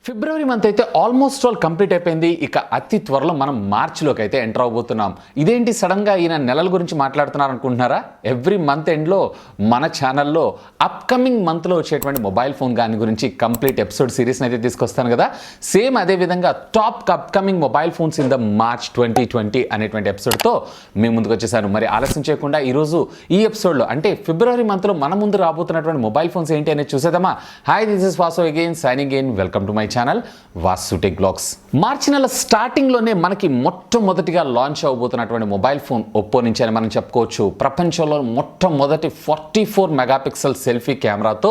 ఫిబ్రవరి month అయితే almost all complete అయిపోయింది. ఇక అతి త్వరలో మనం మార్చిలోకి అయితే ఎంటర్ అవబోతున్నాం. ఇదేంటి సడన్గా ఈయన నెలల గురించి మాట్లాడుతున్నారు అనుకుంటున్నారా? ఎవ్రీ మంత్ ఎండ్లో మన ఛానల్లో అప్కమింగ్ మంత్లో వచ్చేటువంటి మొబైల్ ఫోన్ దాని గురించి కంప్లీట్ ఎపిసోడ్ సిరీస్ని అయితే తీసుకొస్తాను కదా. సేమ్ అదే విధంగా top upcoming mobile phones in the March 2020 అనేటువంటి ఎపిసోడ్తో మేము ముందుకు వచ్చేసాను. మరి ఆలస్యం చేయకుండా ఈరోజు ఈ ఎపిసోడ్లో అంటే ఫిబ్రవరి మంత్లో మన ముందు రాబోతున్నటువంటి మొబైల్ ఫోన్స్ ఏంటి అనేది చూసేద్దామా. Hi, this is Vasu again signing in. Welcome to my channel Vasu tech vlogs. మార్చి నెల స్టార్టింగ్లోనే మనకి మొట్టమొదటిగా లాంచ్ అవబోతున్నటువంటి మొబైల్ ఫోన్ ఒప్పో నుంచి అని మనం చెప్పుకోవచ్చు. ప్రపంచంలో మొట్టమొదటి 44 మెగాపిక్సెల్ సెల్ఫీ కెమెరాతో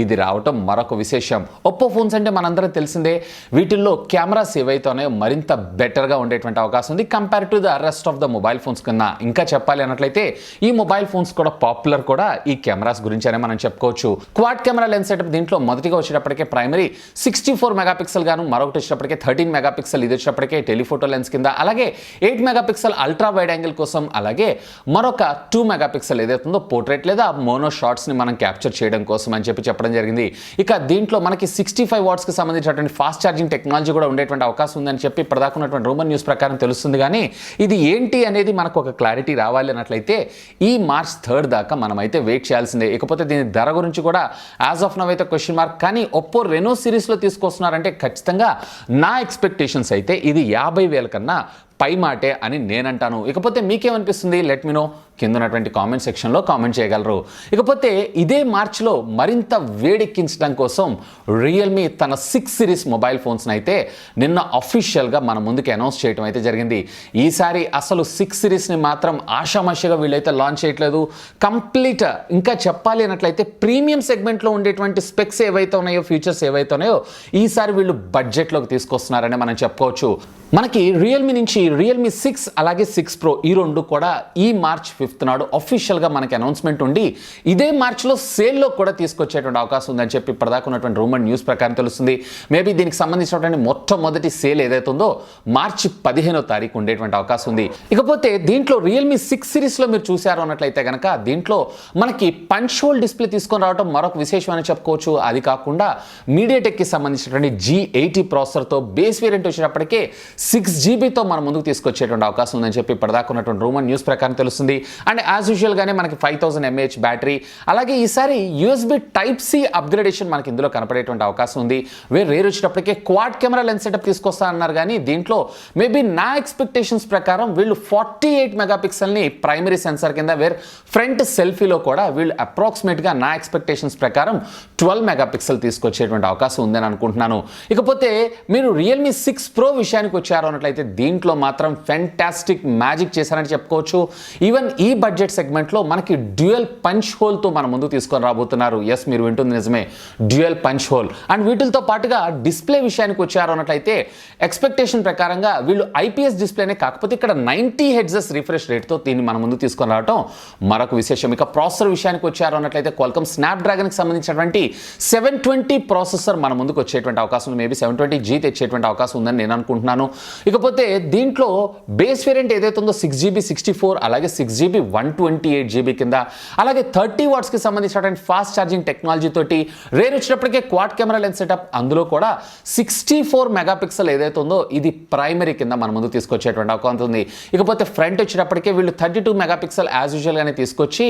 ఇది రావటం మరొక విశేషం. ఒప్పో ఫోన్స్ అంటే మనందరం తెలిసిందే, వీటిల్లో కెమెరాస్ ఏవైతే ఉన్నాయో మరింత బెటర్గా ఉండేటువంటి అవకాశం ఉంది compare to the rest of the mobile phones కన్నా. ఇంకా చెప్పాలి అన్నట్లయితే ఈ మొబైల్ ఫోన్స్ కూడా పాపులర్ కూడా ఈ కెమెరాస్ గురించి అనే మనం చెప్పుకోవచ్చు. క్వాడ్ కెమెరా లెన్స్ సెటప్ దీంట్లో మొదటిగా వచ్చేటప్పటికే ప్రైమరీ 64 మెగాపిక్సెల్ గాను, మరొకటి వచ్చేటప్పటికే 13 మెగాపిక్సెల్, ఇది వచ్చేటప్పటికే టెలిఫోటో లెన్స్ కింద, అలాగే 8 మెగాపిక్సెల్ అల్ట్రా వైడ్ యాంగిల్ కోసం, అలాగే మరొక 2 మెగాపిక్సెల్ ఏదైతుందో పోర్ట్రేట్ లేదా మోనో షాట్స్ని మనం క్యాప్చర్ చేయడం కోసం అని చెప్పడం జరిగింది. ఇక దీంట్లో మనకి 65 వాట్స్కి సంబంధించినటువంటి ఫాస్ట్ ఛార్జింగ్ టెక్నాలజీ కూడా ఉండేటువంటి అవకాశం ఉందని చెప్పి ప్రదాకున్నటువంటి రూమర్ న్యూస్ ప్రకారం తెలుస్తుంది. కానీ ఇది ఏంటి అనేది మనకు ఒక క్లారిటీ రావాలి అన్నట్లయితే ఈ మార్చ్ 3 దాకా మనమైతే వెయిట్ చేయాల్సిందే. ఇకపోతే దీని ధర గురించి కూడా యాజ్ ఆఫ్ నవ్ అయితే క్వశ్చన్ మార్క్. కానీ ఒప్పో రెనో సిరీస్లో తీసుకొస్తున్నారంటే ఖచ్చితంగా నా ఎక్స్పెక్టేషన్స్ అయితే ఇది 50,000 కన్నా పై మాటే అని నేనంటాను. ఇకపోతే మీకేమనిపిస్తుంది? లెట్ మీ నో కింద ఉన్నటువంటి కామెంట్ సెక్షన్లో కామెంట్ చేయగలరు. ఇకపోతే ఇదే మార్చిలో మరింత వేడెక్కించడం కోసం రియల్మీ తన 6 సిరీస్ మొబైల్ ఫోన్స్ని అయితే నిన్న అఫీషియల్గా మన ముందుకు అనౌన్స్ చేయడం అయితే జరిగింది. ఈసారి అసలు 6 సిరీస్ని మాత్రం ఆషామాషిగా వీళ్ళైతే లాంచ్ చేయట్లేదు. కంప్లీట్ ఇంకా చెప్పాలి అన్నట్లయితే ప్రీమియం సెగ్మెంట్లో ఉండేటువంటి స్పెక్స్ ఏవైతే ఉన్నాయో, ఫీచర్స్ ఏవైతే ఉన్నాయో ఈసారి వీళ్ళు బడ్జెట్లోకి తీసుకొస్తున్నారని మనం చెప్పుకోవచ్చు. మనకి రియల్మీ నుంచి రియల్మీ 6 అలాగే 6 Pro ఈ రెండు కూడా ఈ మార్చ్ 5th నాడు అఫీషియల్గా మనకి అనౌన్స్మెంట్ ఉండి ఇదే మార్చ్లో సేల్లో కూడా తీసుకొచ్చేటువంటి అవకాశం ఉందని చెప్పి ప్రదాకున్నటువంటి రూమర్ న్యూస్ ప్రకారం తెలుస్తుంది. మేబీ దీనికి సంబంధించినటువంటి మొట్టమొదటి సేల్ ఏదైతే ఉందో మార్చి 15వ తారీఖు ఉండేటువంటి అవకాశం ఉంది. ఇకపోతే దీంట్లో రియల్మీ 6 సిరీస్లో మీరు చూసారు అన్నట్లయితే కనుక దీంట్లో మనకి పంచ్ హోల్ డిస్ప్లే తీసుకొని రావడం మరొక విశేషం అని చెప్పుకోవచ్చు. అది కాకుండా మీడియాటెక్కి సంబంధించినటువంటి G80 ప్రాసెసర్తో బేస్ వేరియంట్ వచ్చేటప్పటికే 6GB మన ముందుకు తీసుకొచ్చేటువంటి అవకాశం ఉందని చెప్పి పడదాకున్నటువంటి రూమర్ న్యూస్ ప్రకారం తెలుస్తుంది. అండ్ యాజ్ యూజువల్గానే మనకి 5000 mAh బ్యాటరీ, అలాగే ఈసారి USB Type-C అప్గ్రేడేషన్ మనకి ఇందులో కనపడేటువంటి అవకాశం ఉంది. రేర్ వచ్చేటప్పటికే క్వాడ్ కెమెరా లెన్స్ సెటప్ తీసుకొస్తా అన్నారు. కానీ దీంట్లో మేబీ నా ఎక్స్పెక్టేషన్స్ ప్రకారం వీళ్ళు 48 మెగాపిక్సెల్ని ప్రైమరీ సెన్సార్ కింద, ఫ్రంట్ సెల్ఫీలో కూడా వీళ్ళు అప్రాక్సిమేట్గా నా ఎక్స్పెక్టేషన్స్ ప్రకారం 12 మెగాపిక్సెల్ తీసుకొచ్చేటువంటి అవకాశం ఉందని అనుకుంటున్నాను. ఇకపోతే మీరు రియల్మీ 6 Pro విషయానికి వచ్చారు అన్నట్లయితే దీంట్లో మాత్రం ఫెంటాస్టిక్ మ్యాజిక్ చేశారని చెప్పుకోవచ్చు. ఈవెన్ ఈ బడ్జెట్ సెగ్మెంట్లో మనకి డ్యూయల్ పంచ్ హోల్తో మన ముందు తీసుకొని రాబోతున్నారు. ఎస్, మీరు వింటుంది నిజమే, డ్యూయల్ పంచ్ హోల్. అండ్ వీటితో పాటుగా డిస్ప్లే విషయానికి వచ్చారు అన్నట్లయితే ఎక్స్పెక్టేషన్ ప్రకారంగా వీళ్ళు IPS డిస్ప్లేనే, కాకపోతే ఇక్కడ 90 Hz రిఫ్రెష్ రేట్తో దీన్ని మన ముందు తీసుకొని రావడం మరొక విశేషం. ఇక ప్రాసెసర్ విషయానికి వచ్చారు అన్నట్లయితే క్వాల్కమ్ స్నాప్డ్రాగన్కి సంబంధించినటువంటి 720 ప్రాసెసర్ మన ముందుకు వచ్చేటువంటి అవకాశం ఉంది. మేబీ 720G తెచ్చేటువంటి అవకాశం ఉందని నేను అనుకుంటున్నాను. ఇకపోతే దీంట్లో బేస్ వేరియంట్ ఏదైతే ఉందో 6GB 64 అలాగే 6GB 128GB కింద, అలాగే 30 వాట్స్కి సంబంధించినటువంటి ఫాస్ట్ ఛార్జింగ్ టెక్నాలజీ తోటి, రేర్ వచ్చేటప్పటికే క్వాడ్ కెమెరా లెన్స్ సెటప్, అందులో కూడా 64 మెగాపిక్సెల్ ఏదైతే ఉందో ఇది ప్రైమరీ కింద మన ముందు తీసుకొచ్చేటువంటి అవకాశం ఉంది. ఇకపోతే ఫ్రంట్ వచ్చేటప్పటికే వీళ్ళు 32 మెగాపిక్సెల్ యాజ్ యూజువల్గానే తీసుకొచ్చి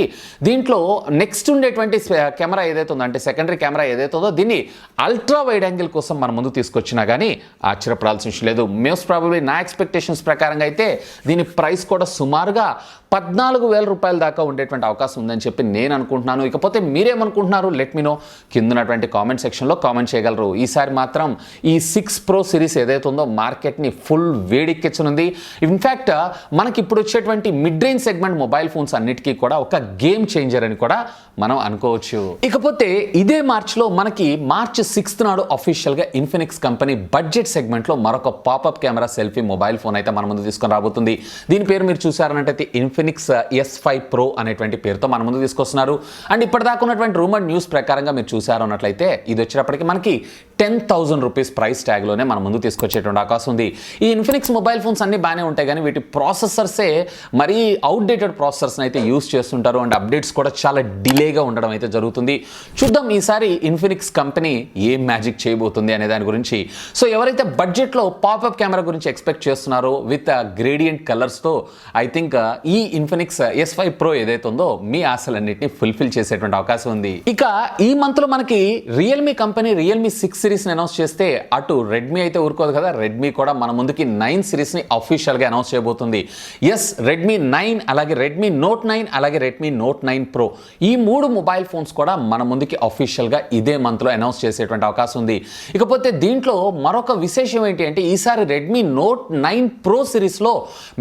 దీంట్లో నెక్స్ట్ ఉండేటువంటి కెమెరా ఏదైతే ఉందో అంటే సెకండరీ కెమెరా ఏదైతే ఉందో దీన్ని అల్ట్రా వైడ్ యాంగిల్ కోసం మన ముందు తీసుకొచ్చినా కానీ ఆశ్చర్యపడాల్సిన విషయం లేదు. మోస్ట్ ప్రాబబ్లీ నా ఎక్స్పెక్టేషన్స్ ప్రకారంగా అయితే దీని ప్రైస్ కూడా సుమారుగా 14,000 రూపాయల దాకా ఉండేటువంటి అవకాశం ఉందని చెప్పి నేను అనుకుంటున్నాను. ఇకపోతే మీరేమనుకుంటున్నారు? లెట్ మీ నో కింద ఉన్నటువంటి కామెంట్ సెక్షన్లో కామెంట్ చేయగలరు. ఈసారి మాత్రం ఈ 6 Pro సిరీస్ ఏదైతే ఉందో మార్కెట్ని ఫుల్ వేడెక్కించనుంది. ఇన్ఫ్యాక్ట్ మనకి ఇప్పుడు వచ్చేటువంటి mid range segment mobile phones అన్నిటికీ కూడా ఒక గేమ్ చేంజర్ అని కూడా మనం అనుకోవచ్చు. ఇకపోతే ఇదే మార్చ్లో మనకి మార్చ్ 6th నాడు అఫీషియల్గా ఇన్ఫినిక్స్ కంపెనీ బడ్జెట్ సెగ్మెంట్లో మరొక popup camera selfie mobile phone అయితే మన ముందు తీసుకొని రాబోతుంది. దీని పేరు మీరు చూసారన్నట్టయితే ఇన్ఫినిక్స్ S5 Pro అనేటువంటి పేరుతో మన ముందు తీసుకొస్తున్నారు. అండ్ ఇప్పటిదాకా ఉన్నటువంటి రూమర్ న్యూస్ ప్రకారంగా మీరు చూసారు అన్నట్లయితే ఇది వచ్చేటప్పటికి మనకి 10,000 రూపీస్ ప్రైస్ ట్యాగ్లోనే మన ముందు తీసుకొచ్చేటువంటి అవకాశం ఉంది. ఈ ఇన్ఫినిక్స్ మొబైల్ ఫోన్స్ అన్ని బాగానే ఉంటాయి కానీ వీటి ప్రాసెసర్సే మరీ అవుట్డేటెడ్ ప్రాసెసర్స్ని అయితే యూస్ చేస్తుంటారు అండ్ అప్డేట్స్ కూడా చాలా డిలేగా ఉండడం అయితే జరుగుతుంది. చూద్దాం ఈసారి ఇన్ఫినిక్స్ కంపెనీ ఏం మ్యాజిక్ చేయబోతుంది అనే దాని గురించి. సో ఎవరైతే బడ్జెట్లో పాపప్ కెమెరా గురించి ఎక్స్పెక్ట్ చేస్తున్నారో విత్ గ్రేడియంట్ కలర్స్తో ఐ థింక్ ఈ ఇన్ఫినిక్స్ S5 Pro ఏదైతే ఉందో మీ ఆశలన్నింటినీ ఫుల్ఫిల్ చేసేటువంటి అవకాశం ఉంది. ఇక ఈ మంత్లో మనకి రియల్మీ కంపెనీ రియల్మీ 6 సిరీస్ని అనౌన్స్ చేస్తే అటు రెడ్మీ అయితే ఊరుకోదు కదా, రెడ్మీ కూడా మన ముందుకి 9 సిరీస్ని అఫీషియల్గా అనౌన్స్ చేయబోతుంది. ఎస్, రెడ్మీ 9 అలాగే రెడ్మీ నోట్ 9 అలాగే రెడ్మీ నోట్ 9 Pro ఈ 3 మొబైల్ ఫోన్స్ కూడా మన ముందుకి అఫీషియల్గా ఇదే మంత్లో అనౌన్స్ చేసేటువంటి అవకాశం ఉంది. ఇకపోతే దీంట్లో మరొక విశేషం ఏంటి అంటే ఈసారి రెడ్మీ నోట్ 9 Pro సిరీస్లో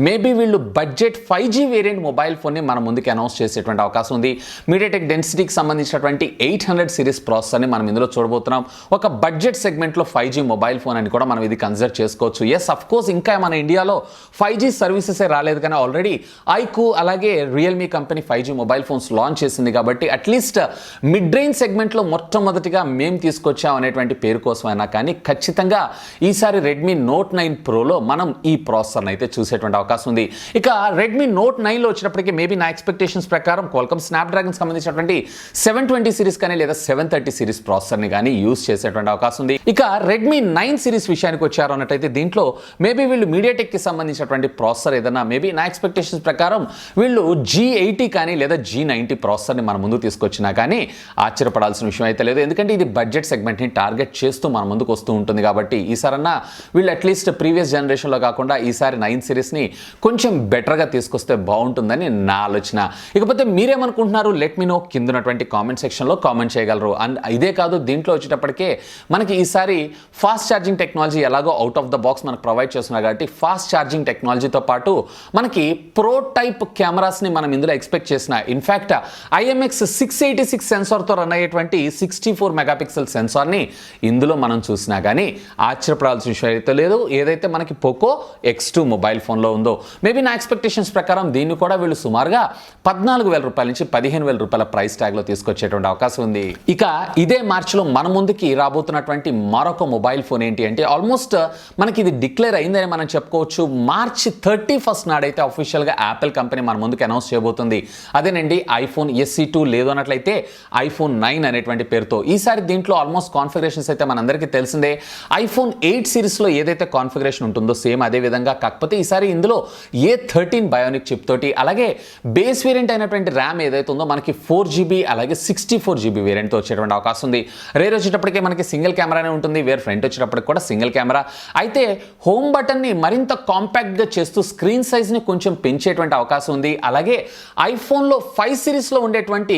మేబీ వీళ్ళు బడ్జెట్ 5G వేరియంట్ మొబైల్ ఫోన్ని మన ముందుకి అనౌన్స్ చేసేటువంటి అవకాశం ఉంది. మీడియాటెక్ డెన్సిటీకి సంబంధించినటువంటి 800 సిరీస్ ప్రాసెసర్ని మనం ఇందులో చూడబోతున్నాం. ఒక బడ్జెట్ సెగ్మెంట్లో 5G మొబైల్ ఫోన్ అని కూడా మనం ఇది కన్సిడర్ చేసుకోవచ్చు. ఎస్, అఫ్ కోర్స్ ఇంకా మన ఇండియాలో 5G సర్వీసెసే రాలేదు కానీ ఆల్రెడీ ఐకు అలాగే Realme company 5G mobile phones launch చేసింది కాబట్టి అట్లీస్ట్ మిడ్ రేంజ్ సెగ్మెంట్లో మొట్టమొదటిగా మేము తీసుకొచ్చాం అనేటువంటి పేరు కోసమైనా కానీ ఖచ్చితంగా ఈసారి రెడ్మీ నోట్ 9 Proలో మనం ఈ ప్రాసెసర్ని అయితే చూసేటువంటి అవకాశం ఉంది. ఇక రెడ్మీ నోట్ 9లో వచ్చినప్పటికీ మేబీ నా ఎక్స్పెక్టేషన్స్ ప్రకారం క్వాల్కమ్ స్నాప్డ్రాగన్ సంబంధించినటువంటి 720 సిరీస్ కానీ లేదా 730 సిరీస్ ప్రాసెసర్ని కానీ యూస్ చేసేటువంటి అవకాశం ఉంది. ఇక రెడ్మీ 9 సిరీస్ విషయానికి వచ్చారు అన్నట్టయితే దీంట్లో మేబీ వీళ్ళు మీడియాటెక్ కి సంబంధించినటువంటి ప్రాసెసర్ ఏదైనా మేబీ నా ఎక్స్పెక్టేషన్స్ ప్రకారం వీళ్ళు G80 కానీ లేదా G90 ప్రాసెసర్ని మన ముందు తీసుకొచ్చినా కానీ ఆశ్చర్యపడాల్సిన విషయం అయితే లేదు. ఎందుకంటే ఇది బడ్జెట్ సెగ్మెంట్ని టార్గెట్ చేస్తూ మన ముందుకు వస్తూ ఉంటుంది కాబట్టి ఈసారన్నా వీళ్ళు అట్లీస్ట్ ప్రీవియస్ జనరేషన్లో కాకుండా ఈసారి 9 సిరీస్ని కొంచెం బెటర్గా తీసుకొస్తే బాగుంటుందని నా ఆలోచన. ఇకపోతే మీరేమనుకుంటున్నారు లెట్ మీ నో కింద ఉన్నటువంటి కామెంట్ సెక్షన్లో కామెంట్ చేయగలరు. అండ్ ఇదే కాదు దీంట్లో వచ్చేటప్పటికే మనకి ఈసారి ఫాస్ట్ ఛార్జింగ్ టెక్నాలజీ ఎలాగో అవుట్ ఆఫ్ ద బాక్స్ మనకు ప్రొవైడ్ చేస్తున్నారు కాబట్టి ఫాస్ట్ ఛార్జింగ్ టెక్నాలజీతో పాటు మనకి ప్రో టైప్ కెమెరాస్ని మనం ఇందులో ఎక్స్పెక్ట్ చేసిన ఇన్ఫ్యాక్ట్ IMX 686 సెన్సార్తో రన్ అయ్యేటువంటి 64 మెగాపిక్సెల్ సెన్సార్ని ఇందులో మనం చూసినా కానీ ఆశ్చర్యపడాల్సిన విషయం అయితే లేదు. ఏదైతే మనకి పోకో X2 మొబైల్ ఫోన్లో ఉందో మేబీ నా ఎక్స్పెక్టేషన్స్ ప్రకారం దీన్ని కూడా వీళ్ళు సుమారుగా 14,000 రూపాయల నుంచి 15,000 రూపాయల ప్రైస్ ట్యాగ్లో తీసుకొచ్చేటువంటి అవకాశం ఉంది. ఇక ఇదే మార్చిలో మన ముందుకి రాబోతున్నటువంటి మరొక మొబైల్ ఫోన్ ఏంటి అంటే ఆల్మోస్ట్ మనకి ఇది డిక్లేర్ అయిందని మనం చెప్పుకోవచ్చు. మార్చ్ 31 నాడైతే అఫీషియల్గా యాపిల్ కంపెనీ మన ముందుకు అనౌన్స్ చేయబోతుంది. అదేనండి ఐఫోన్ SE2 లేదు అన్నట్లయితే ఐఫోన్ 9 అనేటువంటి పేరుతో. ఈసారి దీంట్లో ఆల్మోస్ట్ కాన్ఫిగరేషన్స్ అయితే మనందరికీ తెలిసిందే. ఐఫోన్ 8 సిరీస్లో ఏదైతే కాన్ఫిగరేషన్ ఉంటుందో సేమ్ అదే విధంగా, కాకపోతే ఈసారి ఇందులో A13 బయోనిక్ చిప్ తోటి అలాగే బేస్ వేరియంట్ అయినటువంటి ర్యామ్ ఏదైతే ఉందో మనకి 4GB అలాగే 64GB వేరియంట్తో వచ్చేటువంటి అవకాశం ఉంది. రేర్ వచ్చేటప్పటికే మనకి సింగిల్ కెమెరానే ఉంటుంది, వేరే ఫ్రంట్ వచ్చేటప్పటికి కూడా సింగిల్ కెమెరా. అయితే హోమ్ బటన్ని మరింత కాంపాక్ట్గా చేస్తూ స్క్రీన్ సైజ్ని కొంచెం పెంచేటువంటి అవకాశం ఉంది. అలాగే ఐఫోన్లో 5 సిరీస్లో ఉండేటువంటి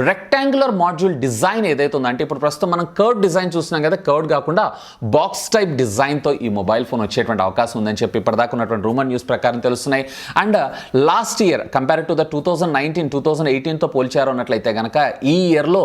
రెక్టాంగులర్ మాడ్యూల్ డిజైన్ ఏదైతే ఉందో అంటే ఇప్పుడు ప్రస్తుతం మనం కర్వ్ డిజైన్ చూస్తున్నాం కదా, కర్వ్ కాకుండా బాక్స్ టైప్ డిజైన్తో ఈ మొబైల్ ఫోన్ వచ్చేటువంటి అవకాశం ఉందని చెప్పి ఇప్పటిదాకా ఉన్నటువంటి రూమర్ న్యూస్ ప్రకారం తెలుస్తున్నాయి. And last year compare to the 2018తో పోల్చారు అన్నట్లయితే కనుక ఈ ఇయర్లో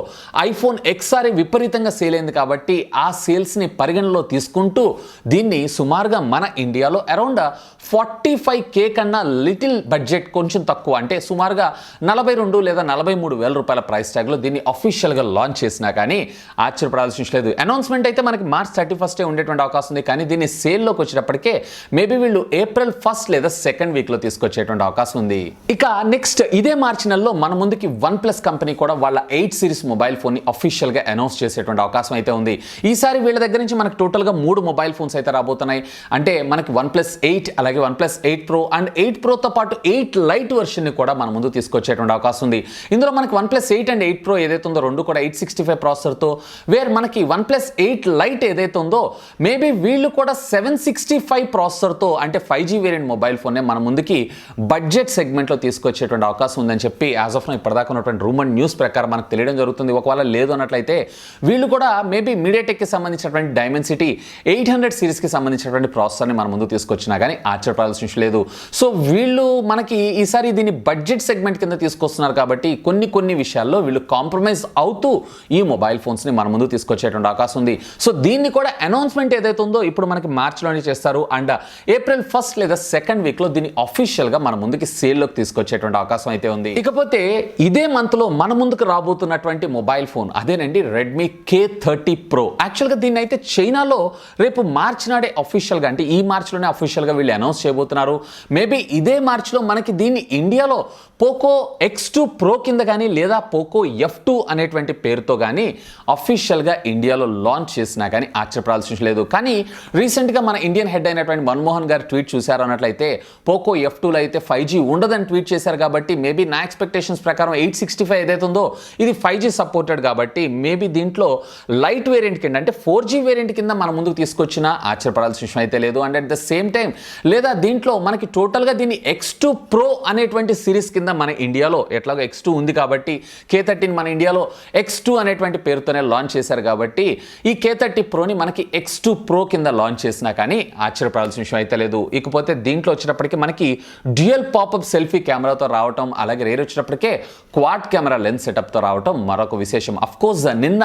ఐఫోన్ XR విపరీతంగా సేల్ అయింది కాబట్టి ఆ సేల్స్ని పరిగణలో తీసుకుంటూ దీన్ని సుమారుగా మన ఇండియాలో అరౌండ్ 45K కన్నా లిటిల్ బడ్జెట్ కొంచెం తక్కువ అంటే సుమారుగా 42 లేదా 43 వేల రూపాయల ప్రైస్ ట్యాగ్లో దీన్ని అఫీషియల్గా లాంచ్ చేసినా కానీ ఆశ్చర్యపడాల్సిన లేదు. అనౌన్స్మెంట్ అయితే మనకి మార్చ్ 31 ఉండేటువంటి అవకాశం ఉంది కానీ దీన్ని సేల్లోకి వచ్చేటప్పటికే మేబీ వీళ్ళు ఏప్రిల్ 1 లేదా 2nd వీక్లో తీసుకొచ్చేటువంటి అవకాశం ఉంది. ఇక నెక్స్ట్ ఇదే మార్చి నెలలో మన ముందుకి OnePlus కంపెనీ కూడా వాళ్ళ 8 సిరీస్ మొబైల్ ఫోన్ని అఫీషియల్గా అనౌన్స్ చేసేటువంటి అవకాశం అయితే ఉంది. ఈసారి వీళ్ళ దగ్గర నుంచి మనకు టోటల్గా 3 మొబైల్ ఫోన్స్ అయితే రాబోతున్నాయి. అంటే మనకి OnePlus 8 అలాగే OnePlus 8 Pro అండ్ 8 Proతో పాటు 8 Lite వెర్షన్ని కూడా మన ముందు తీసుకొచ్చేటువంటి అవకాశం ఉంది. ఇందులో మనకి OnePlus 8 అండ్ 8 Pro ఏదైతే ఉందో రెండు కూడా 865 ప్రాసెసర్తో, వేర్ మనకి OnePlus 8 Lite ఏదైతే ఉందో మేబీ వీళ్ళు కూడా 765 ప్రాసెసర్తో అంటే 5G వేరియంట్ మొబైల్ ఫోన్నే మన ముందుకి బడ్జెట్ సెగ్మెంట్లో తీసుకొచ్చేటువంటి అవకాశం ఉందని చెప్పి యాజ్ ఆఫ్ నౌ ఇప్పటిదాకా ఉన్నటువంటి రూమర్ న్యూస్ ప్రకారం మనకు తెలియడం జరుగుతుంది. ఒకవేళ లేదు అన్నట్లయితే వీళ్ళు కూడా మేబీ మీడియాటెక్కి సంబంధించినటువంటి డైమెన్సిటీ 800 సిరీస్కి సంబంధించినటువంటి ప్రాసెసర్ని మన ముందు తీసుకొచ్చినా కానీ ఆశ్చర్యపడాల్సిన విషయం లేదు. సో వీళ్ళు మనకి ఈసారి దీన్ని బడ్జెట్ సెగ్మెంట్ కింద తీసుకొస్తున్నారు కాబట్టి కొన్ని విషయాల్లో వీళ్ళు కాంప్రమైజ్ అవుతూ ఈ మొబైల్ ఫోన్స్ని మన ముందు తీసుకొచ్చేటువంటి అవకాశం ఉంది. సో దీన్ని కూడా అనౌన్స్మెంట్ ఏదైతే ఉందో ఇప్పుడు మనకి మార్చ్లోనే చేస్తారు అండ్ ఏప్రిల్ 1 లేదా 2nd వీక్లో దీన్ని అఫీషియల్గా మన ముందుకి సేల్లోకి తీసుకొచ్చేటువంటి అవకాశం అయితే ఉంది. ఇకపోతే ఇదే మంత్లో మన ముందుకు రాబోతున్నటువంటి మొబైల్ ఫోన్ అదేనండి రెడ్మీ K30 Pro యాక్చువల్గా దీన్ని అయితే చైనాలో రేపు మార్చి నాడే అఫీషియల్గా, అంటే ఈ మార్చిలోనే అఫీషియల్గా వీళ్ళు అనౌన్స్ చేయబోతున్నారు. మేబీ ఇదే మార్చిలో మనకి దీన్ని ఇండియాలో పోకో X2 Pro కింద కానీ లేదా పోకో F2 అనేటువంటి పేరుతో కానీ అఫీషియల్గా ఇండియాలో లాంచ్ చేసినా కానీ ఆశ్చర్యపడాల్సిన లేదు. కానీ రీసెంట్గా మన ఇండియన్ హెడ్ అయినటువంటి మన్మోహన్ గారు ట్వీట్ చూశారు అన్నట్లయితే పోకో F2లో అయితే 5G ఉండదని ట్వీట్ చేశారు. కాబట్టి మేబీ నా ఎక్స్పెక్టేషన్స్ ప్రకారం 865 ఏదైతే ఉందో ఇది 5G సపోర్టెడ్ కాబట్టి మేబీ దీంట్లో లైట్ వేరియంట్ కింద, అంటే 4G వేరియంట్ కింద మన ముందుకు తీసుకొచ్చినా ఆశ్చర్యపడాల్సిన విషయం అయితే లేదు. And at the same time లేదా దీంట్లో మనకి టోటల్గా దీన్ని X2 Pro అనేటువంటి సిరీస్ కింద మన ఇండియాలో ఎట్లాగో X2 ఉంది కాబట్టి K13 మన ఇండియాలో X2 అనేటువంటి పేరుతోనే లాంచ్ చేశారు. కాబట్టి ఈ K30 Proని మనకి X2 Pro కింద లాంచ్ చేసినా కానీ ఆశ్చర్యపడాల్సిన విషయం అయితే లేదు. ఇకపోతే దీంట్లో వచ్చేటప్పటికి మనకి డ్యూయల్ పాపప్ సెల్ఫీ కెమెరాతో రావటం, అలాగే రేర్ వచ్చేటప్పటికే క్వాడ్ కెమెరా లెన్స్ సెటప్తో రావటం మరొక విశేషం. అఫ్కోర్స్ నిన్న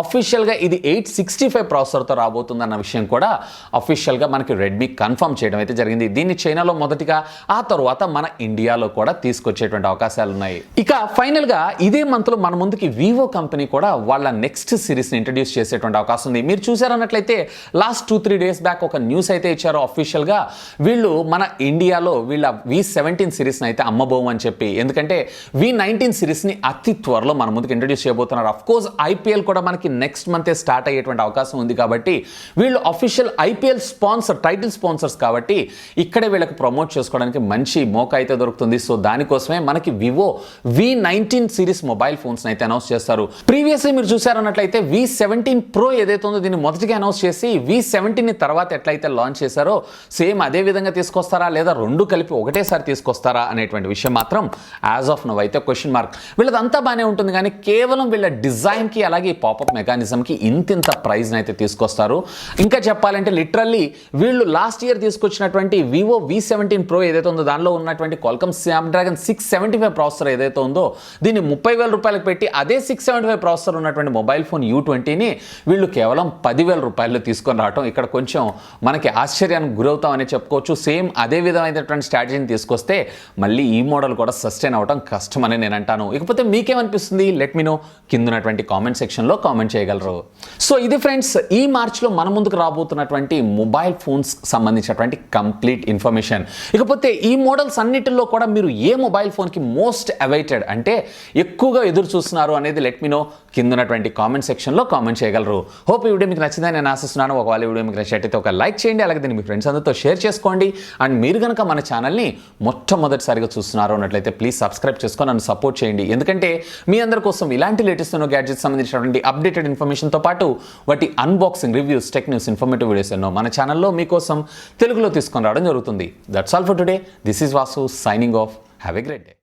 అఫీషియల్గా ఇది 865 ప్రాసెసర్తో రాబోతుందన్న విషయం కూడా అఫీషియల్గా మనకి రెడ్మీ కన్ఫర్మ్ చేయడం అయితే జరిగింది. దీన్ని చైనాలో మొదటిగా, ఆ తర్వాత మన ఇండియాలో కూడా తీసుకొచ్చేటువంటి అవకాశాలు ఉన్నాయి. ఇక ఫైనల్గా ఇదే మంత్లో మన ముందుకి వివో కంపెనీ కూడా వాళ్ళ నెక్స్ట్ సిరీస్ని ఇంట్రడ్యూస్ చేసేటువంటి అవకాశం ఉంది. మీరు చూసారన్నట్లయితే లాస్ట్ 2-3 డేస్ బ్యాక్ ఒక న్యూస్ అయితే ఇచ్చారు అఫీషియల్గా, వీళ్ళు మన ఇండియాలో వీళ్ళ V17 సిరీస్ని అయితే అమ్మబోమని చెప్పి. ఎందుకంటే V19 సిరీస్ని అతి త్వరలో మన ముందుకు ఇంట్రడ్యూస్ చేయబోతున్నారు. అఫ్కోర్స్ IPL కూడా మనకి నెక్స్ట్ మంతే స్టార్ట్ అయ్యేటువంటి అవకాశం ఉంది కాబట్టి వీళ్ళు official IPL sponsor, title sponsors కాబట్టి ఇక్కడే వీళ్ళకి ప్రమోట్ చేసుకోవడానికి మంచి మోక అయితే దొరుకుతుంది. సో దానికోసమే మనకి Vivo V19 series mobile phones అయితే అనౌన్స్ చేస్తారు. ప్రీవియస్లీ మీరు చూసారన్నట్లయితే V17 Pro ఏదైతే ఉందో దీన్ని మొదటిగా అనౌన్స్ చేసి V17ని తర్వాత ఎట్లయితే లాంచ్ చేశారో సేమ్ అదే విధంగా తీసుకొస్తారా లేదా రెండు కలిపి ఒకటేసారి తీసుకొస్తారా అనేటువంటి విషయం మాత్రం యాజ్ ఆఫ్ నౌ అయితే క్వశ్చన్ మార్క్. వీళ్ళదంతా బాగానే ఉంటుంది కానీ కేవలం వీళ్ళ డిజైన్కి అలాగే పాపప్ మెకానిజంకి ఇంతింత ప్రైజ్ని అయితే తీసుకొస్తారు. ఇంకా చెప్పాలంటే లిటరల్లీ వీళ్ళు లాస్ట్ ఇయర్ తీసుకొచ్చినటువంటి వివో V17 Pro ఏదైతే ఉందో దానిలో ఉన్నటువంటి క్వాల్కమ్ స్నాప్డ్రాగన్ 675 ప్రాసెసర్ ఏదైతే ఉందో దీన్ని 30,000 రూపాయలకు పెట్టి అదే 675 ప్రాసెసర్ ఉన్నటువంటి మొబైల్ ఫోన్ U20ని వీళ్ళు కేవలం 10,000 రూపాయలు తీసుకొని రావటం ఇక్కడ కొంచెం మనకి ఆశ్చర్యానికి గురవుతామని చెప్పుకోవచ్చు. సేమ్ అదే విధమైనటువంటి స్ట్రాటజీని తీసుకొస్తే మళ్ళీ ఈ మోడల్ కూడా సస్టైన్ అవడం కష్టమని నేను అంటాను. ఇకపోతే మీకేమనిపిస్తుంది? లెట్ మీ నో కింద ఉన్నటువంటి కామెంట్ సెక్షన్లో కామెంట్ చేయగలరు. సో ఇది ఫ్రెండ్స్ ఈ మార్చ్లో మన ముందుకు రాబోతున్నటువంటి మొబైల్ ఫోన్స్ సంబంధించినటువంటి కంప్లీట్ ఇన్ఫర్మేషన్. ఇకపోతే ఈ మోడల్స్ అన్నిటిలో కూడా మీరు ఏ మొబైల్ ఫోన్కి మోస్ట్ అవైటెడ్ అంటే ఎక్కువగా ఎదురు చూస్తున్నారు అనేది లెట్ మీ నో కింద ఉన్నటువంటి కామెంట్ సెక్షన్లో కామెంట్ చేయగలరు. హోప్ ఈ వీడియో మీకు నచ్చిందని నేను ఆశిస్తున్నాను. ఒకవేళ వీడియో మీకు నచ్చినట్టయితే ఒక లైక్ చేయండి, అలాగే దీన్ని మీ ఫ్రెండ్స్ అందరితో షేర్ చేసుకోండి. అండ్ మీరు కనుక మన ఛానల్ని మొట్టమొదటిసారిగా చూస్తున్నారు అన్నట్లయితే ప్లీజ్ సబ్స్క్రైబ్ చేసుకొని నన్ను సపోర్ట్ చేయండి. ఎందుకంటే మీ అందరి కోసం ఇలాంటి లేటెస్ట్ గ్యాడ్జెట్స్ సంబంధించినటువంటి అప్డేటెడ్ ఇన్ఫర్మేషన్తో పాటు వాటి unboxing, reviews, tech news, informative videos ఎన్నో మన ఛానల్లో మీకోసం తెలుగులో తీసుకొని రావడం జరుగుతుంది. That's all for today. This is Vasu signing off. Have a great day.